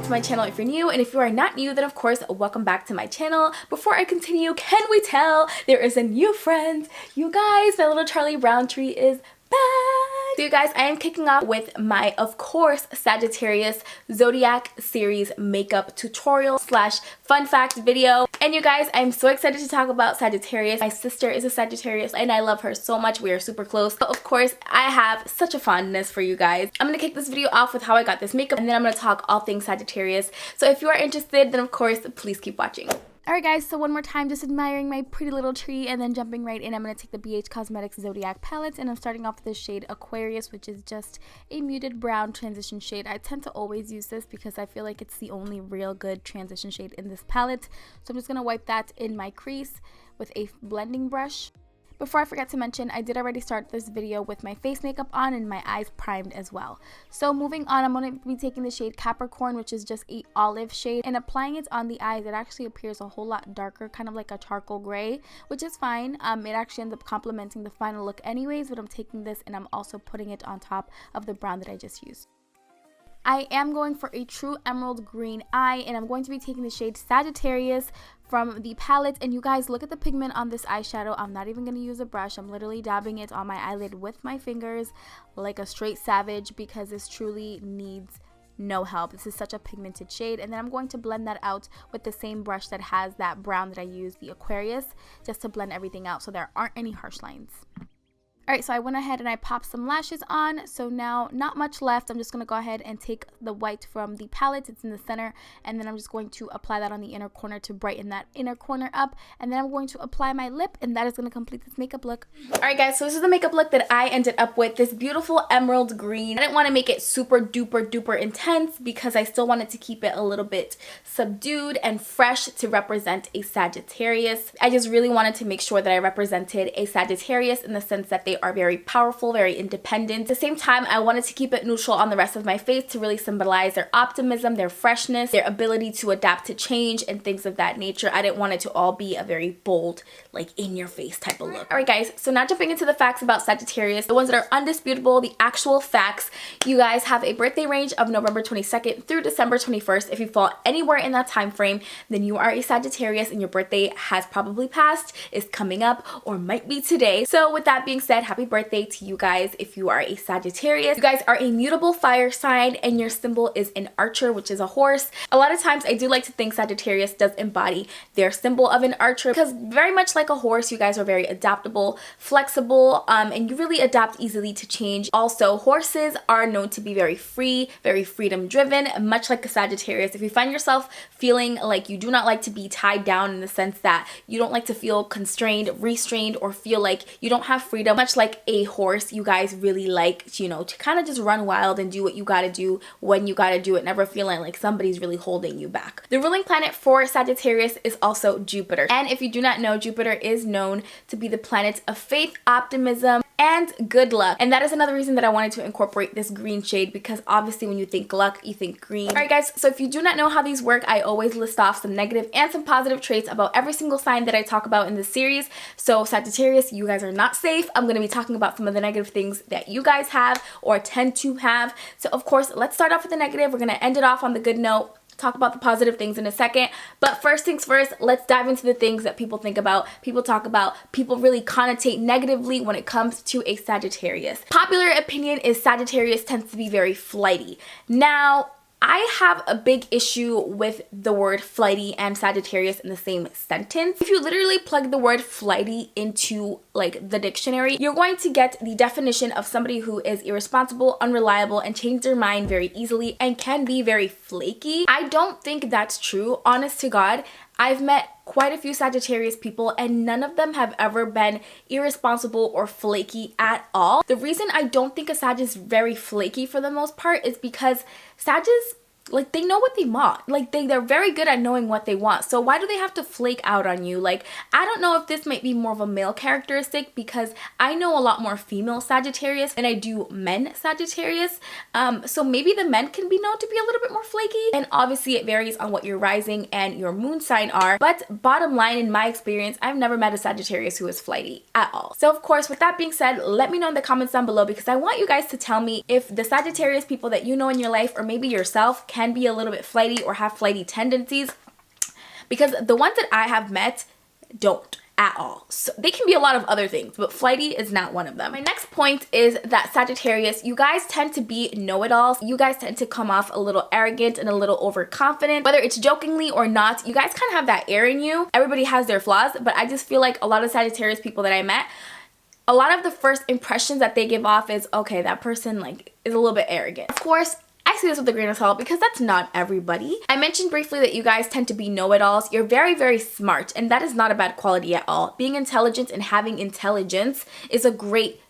to my channel if you're new, and if you are not new, then of course welcome back to my channel. Before I continue, can we tell there is a new friend? You guys, my little Charlie Brown tree is back. So you guys, I am kicking off with my, of course, Sagittarius Zodiac series makeup tutorial slash fun fact video. And you guys, I'm so excited to talk about Sagittarius. My sister is a Sagittarius and I love her so much. We are super close. So of course, I have such a fondness for you guys. I'm gonna kick this video off with how I got this makeup, and then I'm gonna talk all things Sagittarius. So if you are interested, then of course, please keep watching. Alright guys, so one more time, just admiring my pretty little tree and then jumping right in, I'm going to take the BH Cosmetics Zodiac palette, and I'm starting off with the shade Aquarius, which is just a muted brown transition shade. I tend to always use this because I feel like it's the only real good transition shade in this palette. So I'm just going to wipe that in my crease with a blending brush. Before I forget to mention, I did already start this video with my face makeup on and my eyes primed as well. So moving on, I'm going to be taking the shade Capricorn, which is just a olive shade, and applying it on the eyes. It actually appears a whole lot darker, kind of like a charcoal gray, which is fine. It actually ends up complementing the final look anyways, but I'm taking this and I'm also putting it on top of the brown that I just used. I am going for a true emerald green eye, and I'm going to be taking the shade Sagittarius from the palette. And you guys, look at the pigment on this eyeshadow. I'm not even going to use a brush. I'm literally dabbing it on my eyelid with my fingers like a straight savage, because this truly needs no help. This is such a pigmented shade. And then I'm going to blend that out with the same brush that has that brown that I used, the Aquarius, just to blend everything out so there aren't any harsh lines. Alright, so I went ahead and I popped some lashes on. So now, not much left. I'm just going to go ahead and take the white from the palette. It's in the center. And then I'm just going to apply that on the inner corner to brighten that inner corner up. And then I'm going to apply my lip, and that is going to complete this makeup look. Alright guys, so this is the makeup look that I ended up with. This beautiful emerald green. I didn't want to make it super duper intense because I still wanted to keep it a little bit subdued and fresh to represent a Sagittarius. I just really wanted to make sure that I represented a Sagittarius in the sense that they are very powerful, very independent. At the same time, I wanted to keep it neutral on the rest of my face to really symbolize their optimism, their freshness, their ability to adapt to change and things of that nature. I didn't want it to all be a very bold, like in your face type of look. Alright guys, so now jumping into the facts about Sagittarius, the ones that are undisputable, the actual facts. You guys have a birthday range of November 22nd through December 21st. If you fall anywhere in that time frame, then you are a Sagittarius and your birthday has probably passed, is coming up, or might be today. So with that being said, happy birthday to you guys if you are a Sagittarius. You guys are a mutable fire sign and your symbol is an archer, which is a horse. A lot of times I do like to think Sagittarius does embody their symbol of an archer, because very much like a horse, you guys are very adaptable, flexible, and you really adapt easily to change. Also, horses are known to be very free, very freedom driven, much like a Sagittarius. If you find yourself feeling like you do not like to be tied down, in the sense that you don't like to feel constrained, restrained, or feel like you don't have freedom, much like a horse, you guys really like, you know, to kind of just run wild and do what you gotta do when you gotta do it, never feeling like somebody's really holding you back. The ruling planet for Sagittarius is also Jupiter. And if you do not know, Jupiter is known to be the planet of faith, optimism, and good luck. And that is another reason that I wanted to incorporate this green shade, because obviously when you think luck, you think green. Alright guys, so if you do not know how these work, I always list off some negative and some positive traits about every single sign that I talk about in this series. So Sagittarius, you guys are not safe. I'm going to be talking about some of the negative things that you guys have or tend to have. So of course, let's start off with the negative. We're going to end it off on the good note. Talk about the positive things in a second, but first things first, let's dive into the things that people think about, people talk about, people really connotate negatively when it comes to a Sagittarius. Popular opinion is Sagittarius tends to be very flighty. Now, I have a big issue with the word flighty and Sagittarius in the same sentence. If you literally plug the word flighty into like the dictionary, you're going to get the definition of somebody who is irresponsible, unreliable, and change their mind very easily and can be very flaky. I don't think that's true, honest to God. I've met quite a few Sagittarius people and none of them have ever been irresponsible or flaky at all. The reason I don't think a Sag is very flaky for the most part is because Sagittarius, like, they know what they want. Like, they're very good at knowing what they want. So why do they have to flake out on you? Like, I don't know if this might be more of a male characteristic, because I know a lot more female Sagittarius than I do men Sagittarius. So maybe the men can be known to be a little bit more flaky. And obviously it varies on what your rising and your moon sign are. But bottom line, in my experience, I've never met a Sagittarius who is flighty at all. So of course, with that being said, let me know in the comments down below, because I want you guys to tell me if the Sagittarius people that you know in your life, or maybe yourself, can be a little bit flighty or have flighty tendencies, because the ones that I have met don't at all. So they can be a lot of other things, but flighty is not one of them. My next point is that Sagittarius, you guys tend to be know-it-alls. You guys tend to come off a little arrogant and a little overconfident. Whether it's jokingly or not, you guys kind of have that air in you. Everybody has their flaws, but I just feel like a lot of Sagittarius people that I met, a lot of the first impressions that they give off is, okay, that person like is a little bit arrogant. Of course, I see this with a grain of salt because that's not everybody. I mentioned briefly that you guys tend to be know-it-alls. You're very, very smart, and that is not a bad quality at all. Being intelligent and having intelligence is a great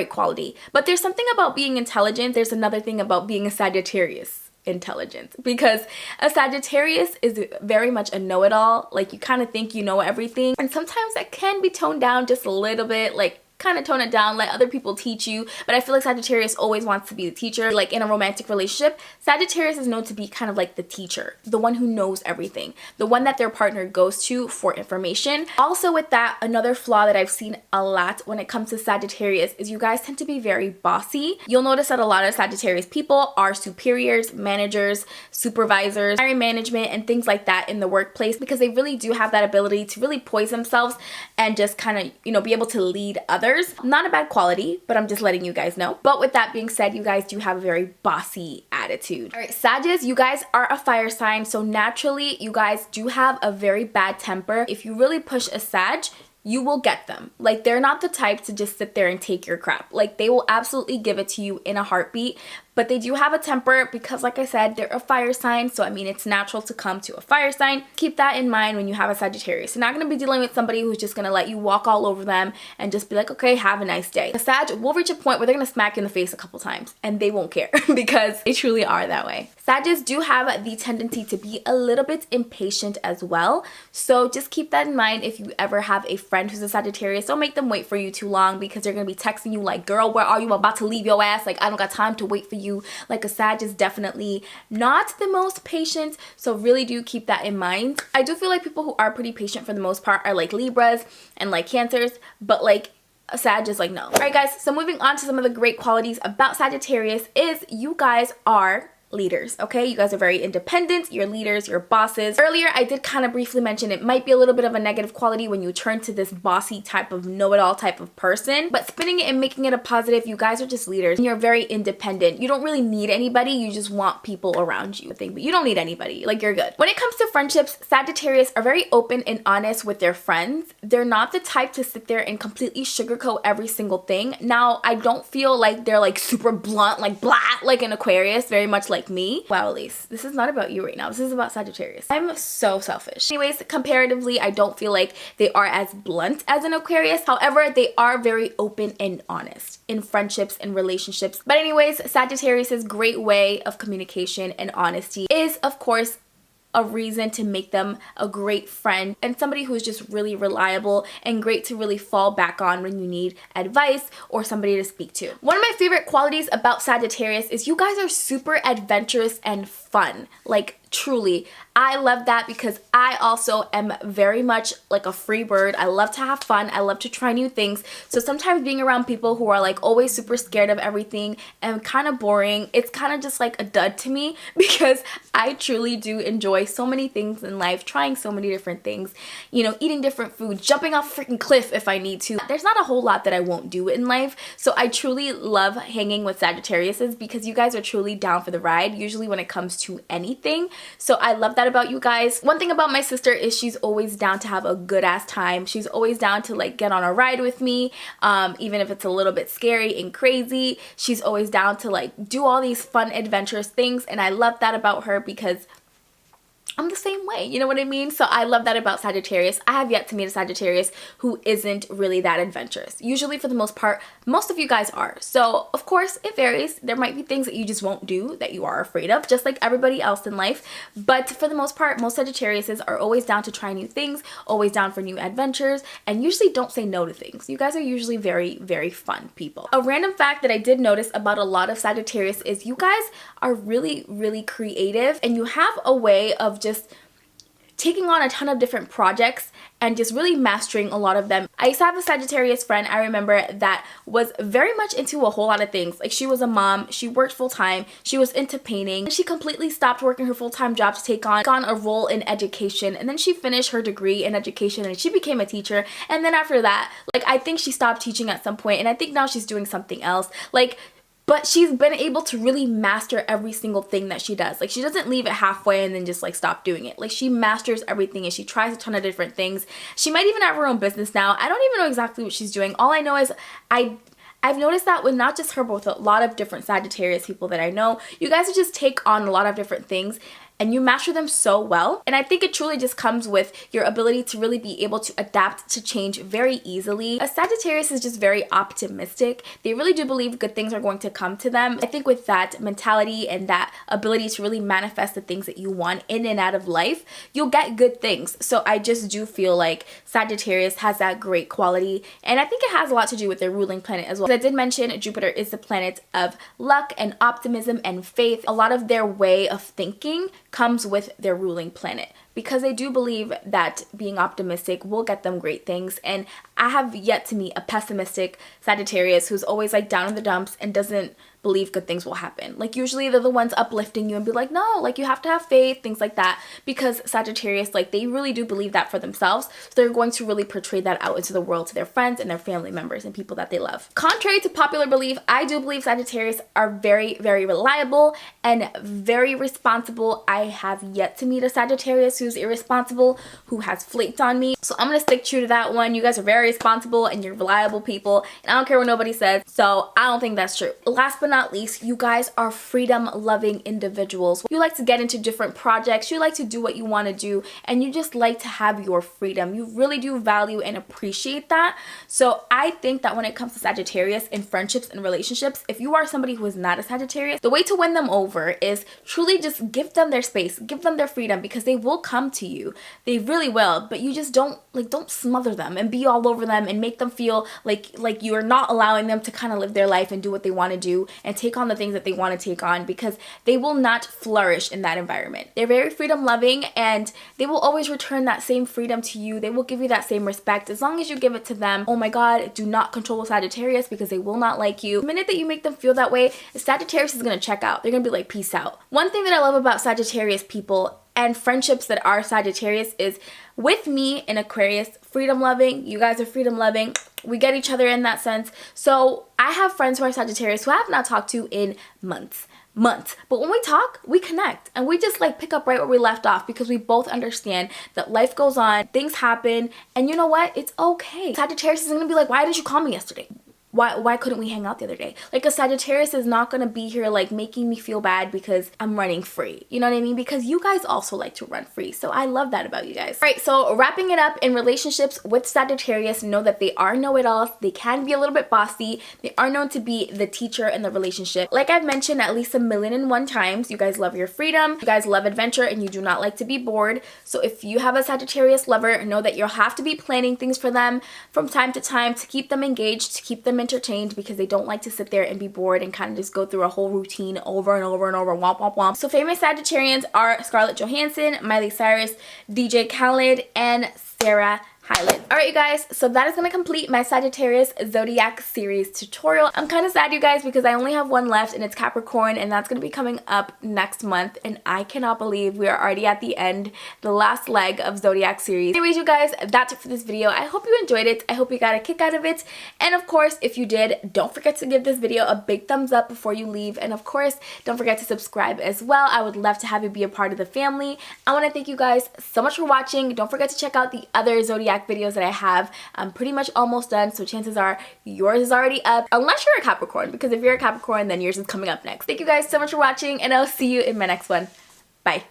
quality. But there's something about being intelligent. There's another thing about being a Sagittarius intelligence, because a Sagittarius is very much a know-it-all. Like, you kind of think you know everything, and sometimes that can be toned down just a little bit. Like, kind of tone it down, let other people teach you. But I feel like Sagittarius always wants to be the teacher. Like in a romantic relationship, Sagittarius is known to be kind of like the teacher, the one who knows everything, the one that their partner goes to for information. Also with that, another flaw that I've seen a lot when it comes to Sagittarius is you guys tend to be very bossy. You'll notice that a lot of Sagittarius people are superiors, managers, supervisors, hiring management, and things like that in the workplace, because they really do have that ability to really poise themselves and just kind of, you know, be able to lead others. Not a bad quality, but I'm just letting you guys know. But with that being said, you guys do have a very bossy attitude. All right, Sagittarius, you guys are a fire sign, so naturally you guys do have a very bad temper. If you really push a Sag, you will get them. Like, they're not the type to just sit there and take your crap. Like, they will absolutely give it to you in a heartbeat. But they do have a temper because, like I said, they're a fire sign. So, I mean, it's natural to come to a fire sign. Keep that in mind when you have a Sagittarius. You're not going to be dealing with somebody who's just going to let you walk all over them and just be like, okay, have a nice day. A Sag will reach a point where they're going to smack you in the face a couple times and they won't care because they truly are that way. Sagittarius do have the tendency to be a little bit impatient as well. So just keep that in mind if you ever have a friend who's a Sagittarius. Don't make them wait for you too long because they're going to be texting you like, girl, where are you? I'm about to leave your ass. Like, I don't got time to wait for you. Like, a Sag is definitely not the most patient, so really do keep that in mind. I do feel like people who are pretty patient for the most part are like Libras and like Cancers, but like a Sag is like no. Alright guys, so moving on to some of the great qualities about Sagittarius is you guys are leaders, okay? You guys are very independent, you're leaders, you're bosses. Earlier, I did kind of briefly mention it might be a little bit of a negative quality when you turn to this bossy type of know-it-all type of person, but spinning it and making it a positive, you guys are just leaders and you're very independent. You don't really need anybody, you just want people around you, but you don't need anybody, like you're good. When it comes to friendships, Sagittarius are very open and honest with their friends. They're not the type to sit there and completely sugarcoat every single thing. Now, I don't feel like they're like super blunt, like blah, like an Aquarius, very much like me. Wow, Elise, this is not about you right now. This is about Sagittarius. I'm so selfish. Anyways, comparatively, I don't feel like they are as blunt as an Aquarius. However, they are very open and honest in friendships and relationships. But anyways, Sagittarius's great way of communication and honesty is, of course, a reason to make them a great friend and somebody who's just really reliable and great to really fall back on when you need advice or somebody to speak to. One of my favorite qualities about Sagittarius is you guys are super adventurous and fun. Like, truly, I love that because I also am very much like a free bird. I love to have fun. I love to try new things. So sometimes being around people who are like always super scared of everything and kind of boring, it's kind of just like a dud to me because I truly do enjoy so many things in life, trying so many different things, you know, eating different food, jumping off a freaking cliff if I need to. There's not a whole lot that I won't do in life. So I truly love hanging with Sagittariuses because you guys are truly down for the ride, usually when it comes to anything. So I love that about you guys. One thing about my sister is she's always down to have a good ass time. She's always down to like get on a ride with me, even if it's a little bit scary and crazy. She's always down to like do all these fun adventurous things, and I love that about her because I'm the same way, you know what I mean? So I love that about Sagittarius. I have yet to meet a Sagittarius who isn't really that adventurous. Usually, for the most part, most of you guys are. So, of course, it varies. There might be things that you just won't do that you are afraid of, just like everybody else in life. But for the most part, most Sagittariuses are always down to try new things, always down for new adventures, and usually don't say no to things. You guys are usually very, very fun people. A random fact that I did notice about a lot of Sagittarius is you guys are really, really creative, and you have a way of just taking on a ton of different projects and just really mastering a lot of them. I used to have a Sagittarius friend, I remember, that was very much into a whole lot of things. Like, she was a mom, she worked full-time, she was into painting. She completely stopped working her full-time job to take on a role in education, and then she finished her degree in education and she became a teacher. And then after that, like, I think she stopped teaching at some point, and I think now she's doing something else. Like, but she's been able to really master every single thing that she does. Like, she doesn't leave it halfway and then just like stop doing it. Like, she masters everything and she tries a ton of different things. She might even have her own business now. I don't even know exactly what she's doing. All I know is I've noticed that with not just her, but with a lot of different Sagittarius people that I know, you guys just take on a lot of different things and you master them so well. And I think it truly just comes with your ability to really be able to adapt to change very easily. A Sagittarius is just very optimistic. They really do believe good things are going to come to them. I think with that mentality and that ability to really manifest the things that you want in and out of life, you'll get good things. So I just do feel like Sagittarius has that great quality, and I think it has a lot to do with their ruling planet as well. As I did mention, Jupiter is the planet of luck and optimism and faith. A lot of their way of thinking comes with their ruling planet, because they do believe that being optimistic will get them great things. And I have yet to meet a pessimistic Sagittarius who's always like down in the dumps and doesn't believe good things will happen. Like, usually they're the ones uplifting you and be like, no, like, you have to have faith, things like that, because Sagittarius, like, they really do believe that for themselves. So they're going to really portray that out into the world to their friends and their family members and people that they love. Contrary to popular belief, I do believe Sagittarius are very, very reliable and very responsible. I have yet to meet a Sagittarius who's irresponsible, who has flaked on me. So I'm gonna stick true to that one. You guys are very responsible and you're reliable people, and I don't care what nobody says. So I don't think that's true. Last but not least, you guys are freedom-loving individuals. You like to get into different projects, you like to do what you want to do, and you just like to have your freedom. You really do value and appreciate that. So I think that when it comes to Sagittarius in friendships and relationships, if you are somebody who is not a Sagittarius, the way to win them over is truly just give them their space, give them their freedom, because they will come to you. They really will, but you just don't smother them and be all over them and make them feel like you are not allowing them to kind of live their life and do what they want to do and take on the things that they want to take on, because they will not flourish in that environment. They're very freedom loving and they will always return that same freedom to you. They will give you that same respect as long as you give it to them. Oh my god, do not control Sagittarius, because they will not like you. The minute that you make them feel that way, Sagittarius is going to check out. They're going to be like, peace out. One thing that I love about Sagittarius people and friendships that are Sagittarius is, with me in Aquarius, freedom loving, you guys are freedom loving, we get each other in that sense. So I have friends who are Sagittarius who I have not talked to in months, but when we talk, we connect and we just like pick up right where we left off, because we both understand that life goes on, things happen, and you know what, it's okay. Sagittarius is gonna be like, why didn't you call me yesterday? Why couldn't we hang out the other day? Like, a Sagittarius is not gonna be here like making me feel bad because I'm running free. You know what I mean? Because you guys also like to run free. So I love that about you guys. All right, so wrapping it up, in relationships with Sagittarius, know that they are know-it-alls. They can be a little bit bossy. They are known to be the teacher in the relationship. Like I've mentioned at least 1,000,001 times, you guys love your freedom. You guys love adventure and you do not like to be bored. So if you have a Sagittarius lover, know that you'll have to be planning things for them from time to time to keep them engaged, to keep them entertained, because they don't like to sit there and be bored and kind of just go through a whole routine over and over and over, womp womp womp. So famous Sagittarians are Scarlett Johansson, Miley Cyrus, DJ Khaled, and Sarah Hyland. Alright you guys, so that is going to complete my Sagittarius Zodiac series tutorial. I'm kind of sad, you guys, because I only have one left and it's Capricorn, and that's going to be coming up next month, and I cannot believe we are already at the end, the last leg of Zodiac series. Anyways you guys, that's it for this video. I hope you enjoyed it. I hope you got a kick out of it, and of course if you did, don't forget to give this video a big thumbs up before you leave, and of course don't forget to subscribe as well. I would love to have you be a part of the family. I want to thank you guys so much for watching. Don't forget to check out the other Zodiac videos that I have. I'm pretty much almost done, so chances are yours is already up, unless you're a Capricorn, because if you're a Capricorn, then yours is coming up next. Thank you guys so much for watching, and I'll see you in my next one. Bye.